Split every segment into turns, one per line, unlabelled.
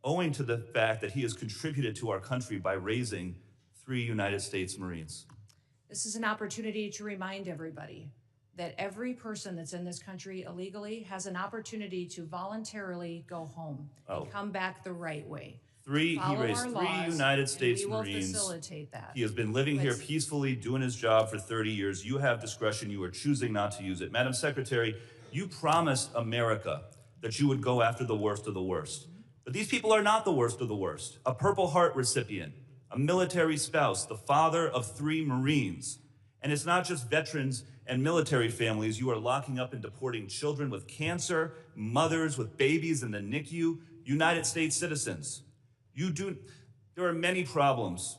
owing to the fact that he has contributed to our country by raising 3 United States Marines.
This is an opportunity to remind everybody that every person that's in this country illegally has an opportunity to voluntarily go home and come back the right way.
He raised 3 United States
we will
Marines.
Facilitate that.
He has been living here peacefully, doing his job for 30 years. You have discretion. You are choosing not to use it. Madam Secretary, you promised America that you would go after the worst of the worst. But these people are not the worst of the worst. A Purple Heart recipient, a military spouse, the father of 3 Marines. And it's not just veterans and military families. You are locking up and deporting children with cancer, mothers with babies in the NICU, United States citizens. There are many problems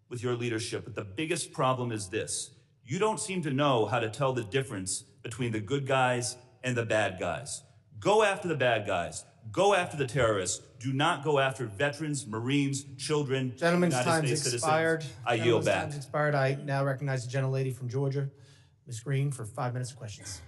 with your leadership, but the biggest problem is this. You don't seem to know how to tell the difference between the good guys and the bad guys. Go after the bad guys. Go after the terrorists. Do not go after veterans, Marines, children,
Gentleman's
United
time's
States
expired.
citizens. I yield back.
Time's expired. I now recognize the gentlelady from Georgia, Ms. Greene, for 5 minutes of questions.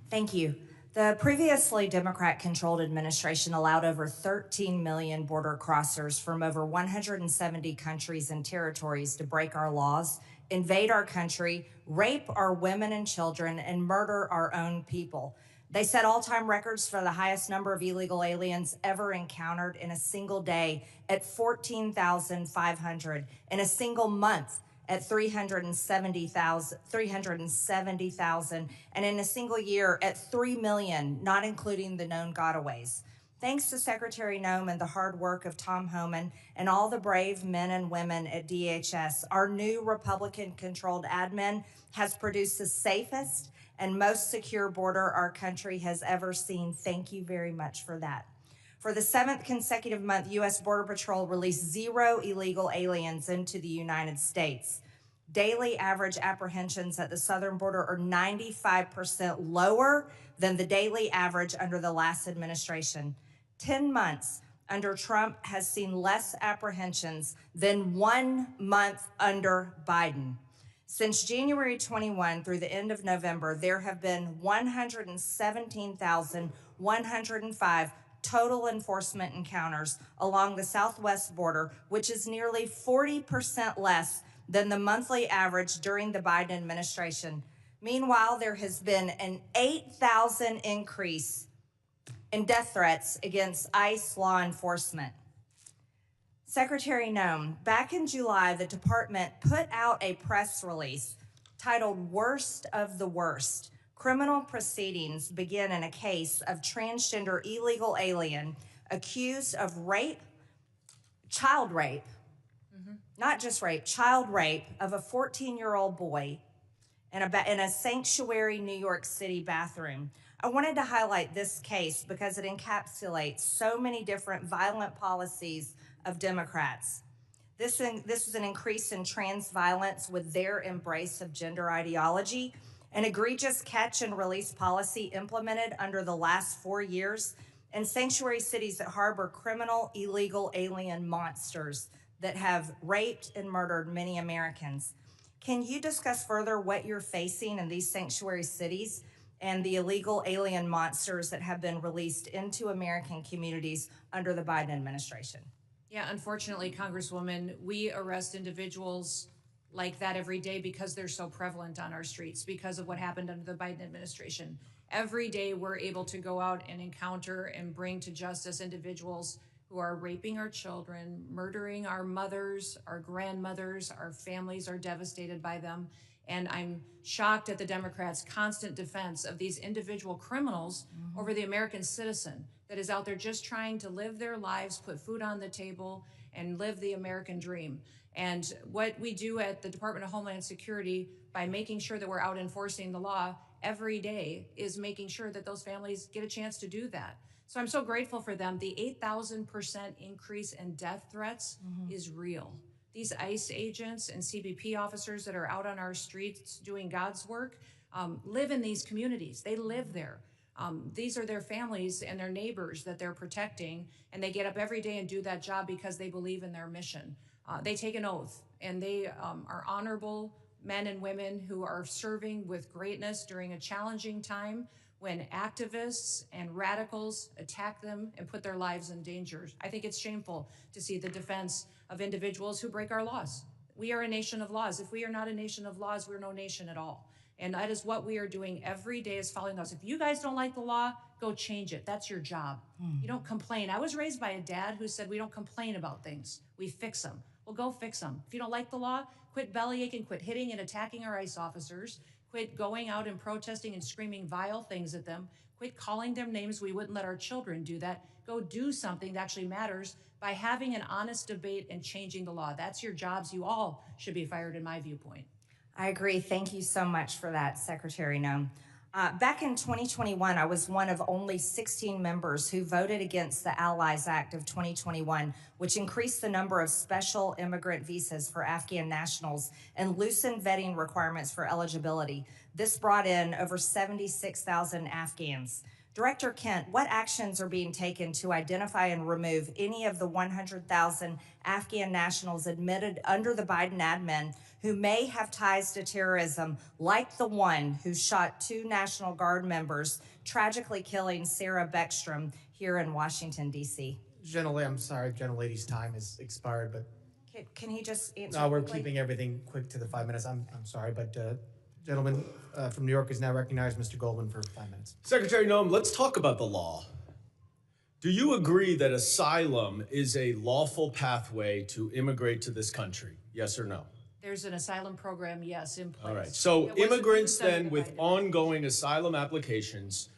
Thank you. The previously Democrat-controlled administration allowed over 13 million border crossers from over 170 countries and territories to break our laws, invade our country, rape our women and children, and murder our own people. They set all-time records for the highest number of illegal aliens ever encountered in a single day at 14,500, in a single month at 370,000, and in a single year at 3 million, not including the known gotaways. Thanks to Secretary Noem and the hard work of Tom Homan and all the brave men and women at DHS, our new Republican-controlled admin has produced the safest and most secure border our country has ever seen. Thank you very much for that. For the 7th consecutive month, U.S. Border Patrol released 0 illegal aliens into the United States. Daily average apprehensions at the southern border are 95% lower than the daily average under the last administration. 10 months under Trump has seen less apprehensions than 1 month under Biden. Since January 21 through the end of November, there have been 117,105 total enforcement encounters along the southwest border, which is nearly 40% less than the monthly average during the Biden administration. Meanwhile, there has been an 8,000 increase in death threats against ICE law enforcement. Secretary Noem, back in July, the department put out a press release titled "Worst of the Worst." Criminal proceedings begin in a case of transgender illegal alien accused of rape, child rape, not just rape, child rape of a 14-year-old boy in a sanctuary New York City bathroom. I wanted to highlight this case because it encapsulates so many different violent policies of Democrats. This is an increase in trans violence with their embrace of gender ideology, an egregious catch and release policy implemented under the last 4 years, and sanctuary cities that harbor criminal, illegal alien monsters that have raped and murdered many Americans. Can you discuss further what you're facing in these sanctuary cities and the illegal alien monsters that have been released into American communities under the Biden administration?
Yeah, unfortunately, Congresswoman, we arrest individuals like that every day because they're so prevalent on our streets because of what happened under the Biden administration. Every day we're able to go out and encounter and bring to justice individuals who are raping our children, murdering our mothers, our grandmothers, our families are devastated by them. And I'm shocked at the Democrats' constant defense of these individual criminals over the American citizen that is out there just trying to live their lives, put food on the table, and live the American dream. And what we do at the Department of Homeland Security by making sure that we're out enforcing the law every day is making sure that those families get a chance to do that. So I'm so grateful for them. The 8,000% increase in death threats is real. These ICE agents and CBP officers that are out on our streets doing God's work live in these communities. They live there. These are their families and their neighbors that they're protecting, and they get up every day and do that job because they believe in their mission. They take an oath, and they are honorable men and women who are serving with greatness during a challenging time when activists and radicals attack them and put their lives in danger. I think it's shameful to see the defense of individuals who break our laws. We are a nation of laws. If we are not a nation of laws, we're no nation at all. And that is what we are doing every day, is following laws. If you guys don't like the law, go change it. That's your job. You don't complain. I was raised by a dad who said we don't complain about things. We fix them. Well, go fix them. If you don't like the law, quit bellyaching, quit hitting and attacking our ICE officers, quit going out and protesting and screaming vile things at them, quit calling them names. We wouldn't let our children do that. Go do something that actually matters by having an honest debate and changing the law. That's your jobs. You all should be fired, in my viewpoint.
I agree. Thank you so much for that, Secretary Noem. Back in 2021, I was one of only 16 members who voted against the Allies Act of 2021, which increased the number of special immigrant visas for Afghan nationals and loosened vetting requirements for eligibility. This brought in over 76,000 Afghans. Director Kent, what actions are being taken to identify and remove any of the 100,000 Afghan nationals admitted under the Biden admin who may have ties to terrorism, like the one who shot 2 National Guard members, tragically killing Sarah Beckstrom here in Washington, D.C.?
I'm sorry, gentlelady's time has expired, but
Can he just answer?
no, we're
quickly?
keeping everything quick to the 5 minutes. I'm sorry, but gentleman from New York is now recognized, Mr. Goldman, for 5 minutes.
Secretary Noem, let's talk about the law. Do you agree that asylum is a lawful pathway to immigrate to this country? Yes or no?
There's an asylum program, yes, in place.
All right. So
It wasn't
immigrants
under
then
the
with
Biden.
ongoing asylum applications